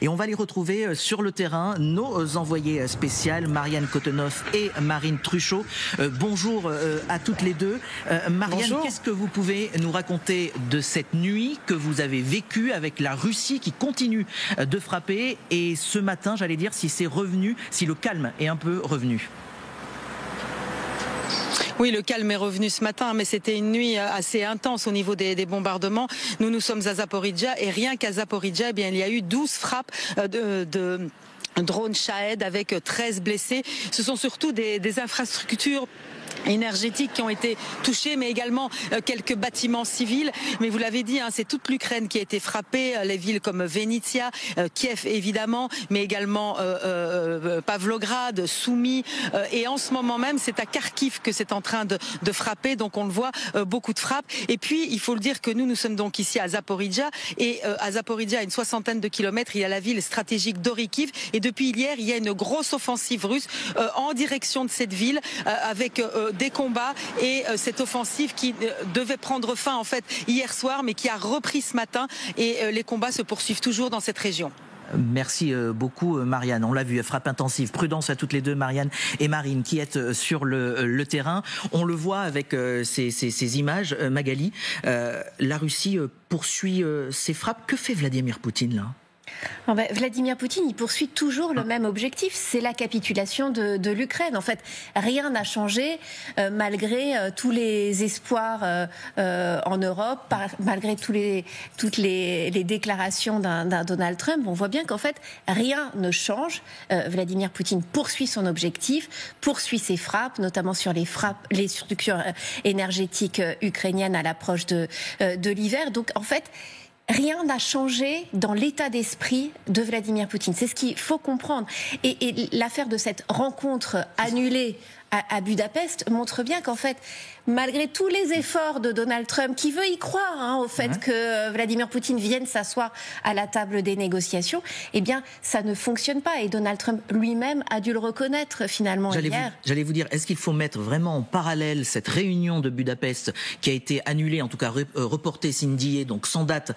Et on va les retrouver sur le terrain, nos envoyées spéciales, Marianne Cotenoff et Marine Truchot. Bonjour à toutes les deux. Marianne, qu'est-ce que vous pouvez nous raconter de cette nuit que vous avez vécue avec la Russie qui continue de frapper, et ce matin, j'allais dire, si c'est revenu, si le calme est un peu revenu? Oui, le calme est revenu ce matin, mais c'était une nuit assez intense au niveau des bombardements. Nous sommes à Zaporijia, et rien qu'à Zaporijia, eh bien, il y a eu 12 frappes de drones Shahed avec 13 blessés. Ce sont surtout des infrastructures énergétiques qui ont été touchées, mais également quelques bâtiments civils. Mais vous l'avez dit, c'est toute l'Ukraine qui a été frappée, les villes comme Vinnytsia, Kiev évidemment, mais également Pavlograd, Soumy, et en ce moment même c'est à Kharkiv que c'est en train de frapper, donc on le voit, beaucoup de frappes. Et puis il faut le dire que nous sommes donc ici à Zaporijia, et à Zaporijia, à une 60aine de kilomètres, il y a la ville stratégique d'Orikiv, et depuis hier il y a une grosse offensive russe en direction de cette ville, avec des combats, et cette offensive qui devait prendre fin en fait hier soir, mais qui a repris ce matin, et les combats se poursuivent toujours dans cette région. Merci beaucoup Marianne, on l'a vu, frappe intensive. Prudence à toutes les deux, Marianne et Marine, qui êtes sur le terrain. On le voit avec ces images, Magali, la Russie poursuit ses frappes. Que fait Vladimir Poutine là ? Vladimir Poutine, il poursuit toujours le même objectif, c'est la capitulation de l'Ukraine. En fait, rien n'a changé malgré tous les espoirs en Europe, malgré toutes les déclarations d'un Donald Trump. On voit bien qu'en fait, rien ne change. Vladimir Poutine poursuit son objectif, poursuit ses frappes, notamment sur les structures énergétiques ukrainiennes à l'approche de l'hiver. Donc en fait, rien n'a changé dans l'état d'esprit de Vladimir Poutine. C'est ce qu'il faut comprendre. Et l'affaire de cette rencontre annulée à Budapest montre bien qu'en fait, malgré tous les efforts de Donald Trump, qui veut y croire au fait que Vladimir Poutine vienne s'asseoir à la table des négociations, eh bien, ça ne fonctionne pas. Et Donald Trump lui-même a dû le reconnaître finalement hier. J'allais vous dire, est-ce qu'il faut mettre vraiment en parallèle cette réunion de Budapest qui a été annulée, en tout cas reportée, signée, donc sans date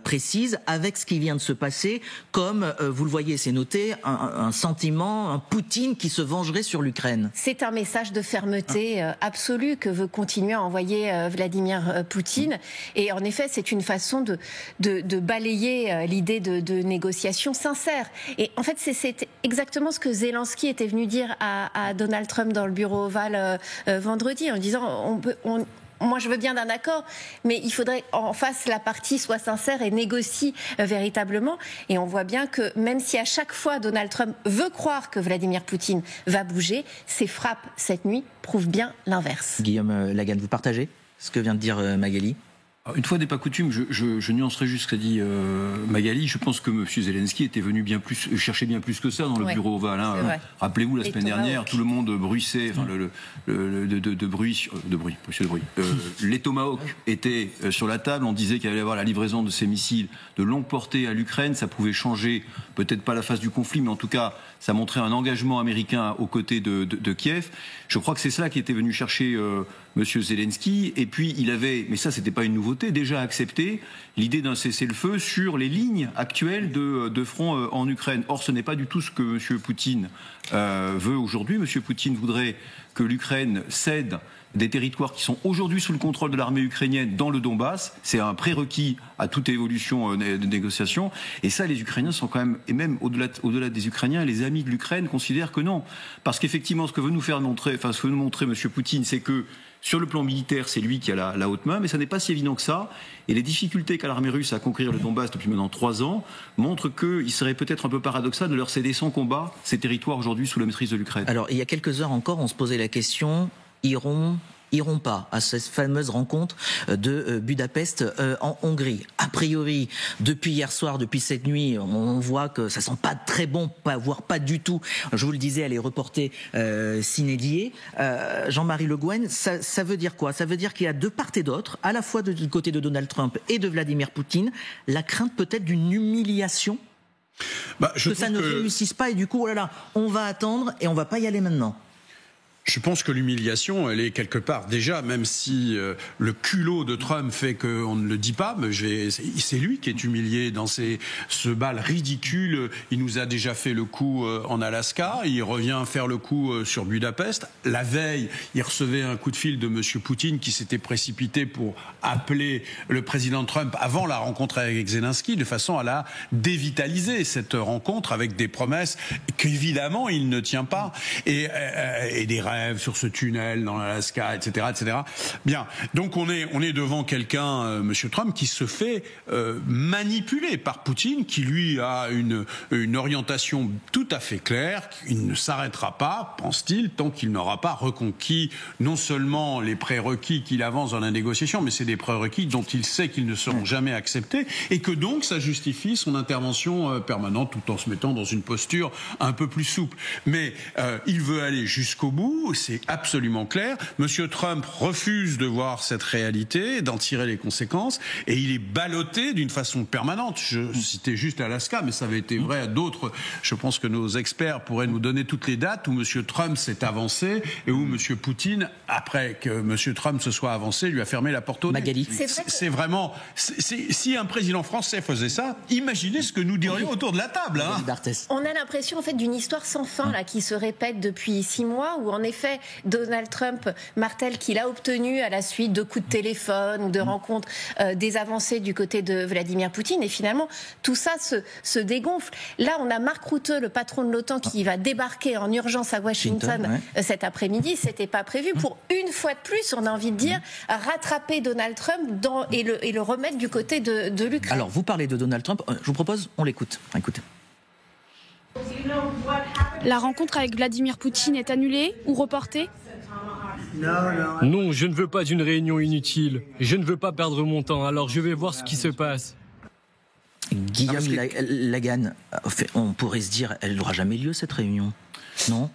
précise, avec ce qui vient de se passer, comme vous le voyez, c'est noté, un sentiment, un Poutine qui se vengerait sur l'Ukraine? C'est un message de fermeté absolue que veut continuer à envoyer Vladimir Poutine. Et en effet, c'est une façon de balayer l'idée de négociations sincères. Et en fait, c'est exactement ce que Zelensky était venu dire à Donald Trump dans le bureau ovale vendredi, en disant moi, je veux bien d'un accord, mais il faudrait en face la partie soit sincère et négocie véritablement. Et on voit bien que même si à chaque fois Donald Trump veut croire que Vladimir Poutine va bouger, ses frappes cette nuit prouvent bien l'inverse. Guillaume Lagarde, vous partagez ce que vient de dire Magali ? Une fois n'est pas coutume, je nuancerai juste ce qu'a dit Magali. Je pense que M. Zelensky était venu chercher bien plus que ça dans le bureau ovale. Rappelez-vous, la semaine dernière, tout le monde bruissait, les Tomahawks étaient sur la table. On disait qu'il allait y avoir la livraison de ces missiles de longue portée à l'Ukraine. Ça pouvait changer, peut-être pas la face du conflit, mais en tout cas, ça montrait un engagement américain aux côtés de Kiev. Je crois que c'est cela qui était venu chercher M. Zelensky. Et puis, il avait, mais ça, c'était pas une nouveauté, déjà accepté l'idée d'un cessez-le-feu sur les lignes actuelles de front en Ukraine. Or, ce n'est pas du tout ce que M. Poutine veut aujourd'hui. M. Poutine voudrait que l'Ukraine cède des territoires qui sont aujourd'hui sous le contrôle de l'armée ukrainienne dans le Donbass. C'est un prérequis à toute évolution de négociation. Et ça, les Ukrainiens sont quand même, et même au-delà des Ukrainiens, les amis de l'Ukraine considèrent que non. Parce qu'effectivement, ce que veut nous montrer M. Poutine, c'est que sur le plan militaire, c'est lui qui a la haute main, mais ça n'est pas si évident que ça. Et les difficultés qu'a l'armée russe à conquérir le Donbass depuis maintenant 3 ans montrent qu'il serait peut-être un peu paradoxal de leur céder sans combat ces territoires aujourd'hui sous la maîtrise de l'Ukraine. Alors, il y a quelques heures encore, on se posait la question, iront pas à cette fameuse rencontre de Budapest en Hongrie. A priori, depuis hier soir, depuis cette nuit, on voit que ça sent pas très bon, voire pas du tout. Je vous le disais, elle est reportée sine die. Jean-Marie Le Guen, ça veut dire quoi? Ça veut dire qu'il y a de part et d'autre, à la fois du côté de Donald Trump et de Vladimir Poutine, la crainte peut-être d'une humiliation, que ça ne réussisse pas et du coup, oh là là, on va attendre et on va pas y aller maintenant. Je pense que l'humiliation, elle est quelque part déjà, même si le culot de Trump fait qu'on ne le dit pas, mais c'est lui qui est humilié dans ce bal ridicule. Il nous a déjà fait le coup en Alaska, il revient faire le coup sur Budapest. La veille, il recevait un coup de fil de M. Poutine qui s'était précipité pour appeler le président Trump avant la rencontre avec Zelensky, de façon à la dévitaliser, cette rencontre, avec des promesses qu'évidemment il ne tient pas, et des rêves sur ce tunnel dans l'Alaska, etc., etc. Bien, donc on est devant quelqu'un, Monsieur Trump, qui se fait manipuler par Poutine, qui lui a une orientation tout à fait claire. Il ne s'arrêtera pas, pense-t-il, tant qu'il n'aura pas reconquis non seulement les prérequis qu'il avance dans la négociation, mais c'est des prérequis dont il sait qu'ils ne seront jamais acceptés, et que donc ça justifie son intervention permanente, tout en se mettant dans une posture un peu plus souple. Mais il veut aller jusqu'au bout. C'est absolument clair. Monsieur Trump refuse de voir cette réalité, d'en tirer les conséquences, et il est ballotté d'une façon permanente. Je citais juste l'Alaska, mais ça avait été vrai à d'autres. Je pense que nos experts pourraient nous donner toutes les dates où Monsieur Trump s'est avancé et où Monsieur Poutine, après que Monsieur Trump se soit avancé, lui a fermé la porte au nez. Magali. C'est vraiment... si un président français faisait ça, imaginez ce que nous dirions autour de la table. Hein. On a l'impression en fait d'une histoire sans fin là, qui se répète depuis 6 mois, où en effet Donald Trump martèle qu'il a obtenu à la suite de coups de téléphone ou de rencontres des avancées du côté de Vladimir Poutine, et finalement tout ça se dégonfle. Là on a Mark Rutte, le patron de l'OTAN, qui va débarquer en urgence à Washington cet après-midi. C'était pas prévu. Pour une fois de plus, on a envie de dire, rattraper Donald Trump et le remettre du côté de l'Ukraine. Alors vous parlez de Donald Trump, je vous propose, on l'écoute. Écoutez. La rencontre avec Vladimir Poutine est annulée ou reportée ? Non, je ne veux pas d'une réunion inutile. Je ne veux pas perdre mon temps, alors je vais voir ce qui se passe. Guillaume Lagan, on pourrait se dire, elle n'aura jamais lieu cette réunion, non ?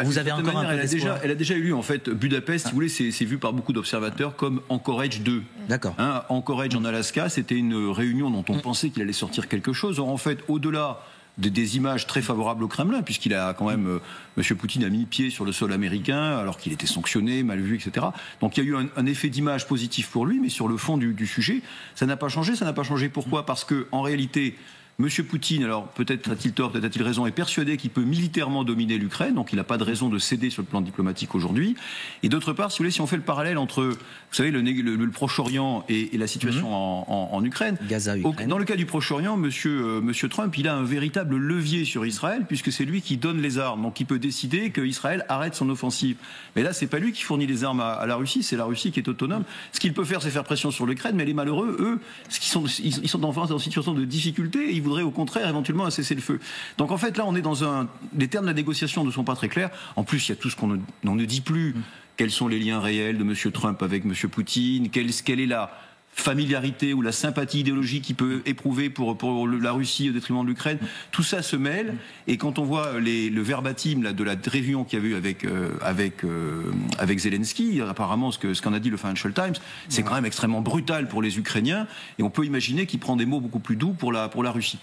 Vous avez encore un peu d'espoir. Elle a déjà eu lieu, en fait. Budapest, si vous voulez, c'est vu par beaucoup d'observateurs comme Anchorage 2. D'accord. Anchorage en Alaska, c'était une réunion dont on pensait qu'il allait sortir quelque chose. Or, en fait, au-delà des images très favorables au Kremlin, puisqu'il a quand même, M. Poutine a mis pied sur le sol américain, alors qu'il était sanctionné, mal vu, etc. Donc il y a eu un effet d'image positif pour lui, mais sur le fond du sujet, ça n'a pas changé. Ça n'a pas changé pourquoi ? Parce que, en réalité, M. Poutine, alors peut-être a-t-il tort, peut-être a-t-il raison, est persuadé qu'il peut militairement dominer l'Ukraine, donc il n'a pas de raison de céder sur le plan diplomatique aujourd'hui. Et d'autre part, si vous voulez, si on fait le parallèle entre, vous savez, le Proche-Orient et la situation en Ukraine, Gaza, Ukraine. Dans le cas du Proche-Orient, Monsieur Trump, il a un véritable levier sur Israël, puisque c'est lui qui donne les armes, donc il peut décider qu'Israël arrête son offensive. Mais là, c'est pas lui qui fournit les armes à la Russie, c'est la Russie qui est autonome. Ce qu'il peut faire, c'est faire pression sur l'Ukraine, mais les malheureux, eux, ils sont dans une situation de difficulté, et ils voudraient au contraire éventuellement un cessez-le-feu. Donc en fait là on est dans les termes de la négociation ne sont pas très clairs. En plus il y a tout ce qu'on ne dit plus. Quels sont les liens réels de M. Trump avec M. Poutine, quelle est la familiarité ou la sympathie idéologique qu'il peut éprouver pour la Russie au détriment de l'Ukraine. Tout ça se mêle, et quand on voit le verbatim là, de la réunion qu'il y a eu avec Zelensky, apparemment ce qu'en a dit le Financial Times, c'est quand même extrêmement brutal pour les Ukrainiens, et on peut imaginer qu'il prend des mots beaucoup plus doux pour la Russie.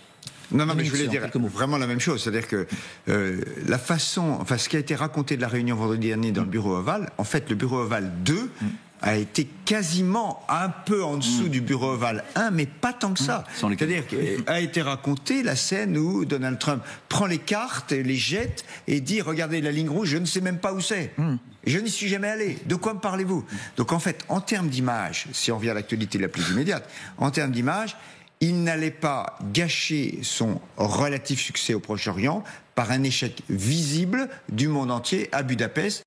Non, mais je voulais dire vraiment la même chose. C'est-à-dire que la façon, enfin, ce qui a été raconté de la réunion vendredi dernier dans le bureau ovale, en fait, le bureau ovale 2 a été quasiment un peu en dessous du bureau ovale 1, mais pas tant que ça. C'est-à-dire qu'a été racontée la scène où Donald Trump prend les cartes, les jette et dit « Regardez la ligne rouge, je ne sais même pas où c'est. Je n'y suis jamais allé. De quoi me parlez-vous » Donc en fait, en termes d'image, si on revient à l'actualité la plus immédiate, en termes d'image, il n'allait pas gâcher son relatif succès au Proche-Orient par un échec visible du monde entier à Budapest.